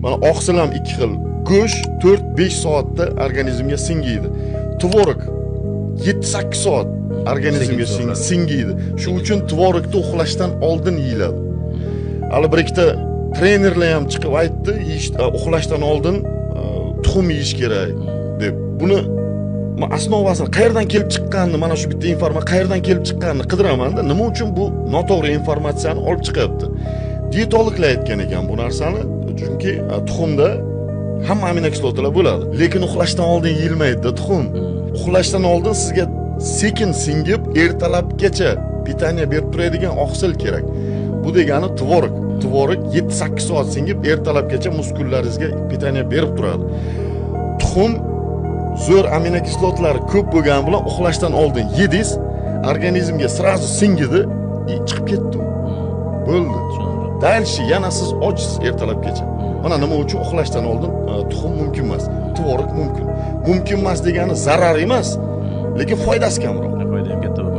Mana oqsil ham ikki xil. Go'sht 4-5 soatda organizmga singiydi. Tvorog 7-8 soat organizmga singiydi. Shu uchun tvorogni uxlashdan oldin yeyiladi. Hali bir ikkita trenerlar ham chiqib aytdi, uxlashdan oldin tuxum yeyish kerak deb. Buni men asnovasini qayerdan kelib chiqqanini, mana shu bitta informatsiya qayerdan kelib chiqqanini qidiraman-da, nima uchun bu noto'g'ri informatsiyani olib chiqyapti. Diyetologlar aytgan ekan bu narsani, chunki tuxumda hamma aminokislotalar bo'ladi, lekin uxlashdan oldin yeyilmaydi tuxum. Uxlashdan oldin sizga sekin singib, ertalabgacha pitaniya berib turadigan oqsil kerak. Bu degani tvorog. Tvorog 7-8 soat singib, ertalabgacha muskullaringizga pitaniya berib turadi. Tuxum zo'r aminokislotalari ko'p bo'lgani bilan uxlashdan oldin yedingiz, organizmga sразу singidi, chiqib ketdi. Bo'ldi. Dalshi yana siz ochsiz ertalabgacha. Mana nima uchun uxlashdan oldin tuxum mumkin emas, tvorog mumkin. Mumkin emas degani zarar emas, lekin foydasi kamroq. Foyda ham katta bo'ladi.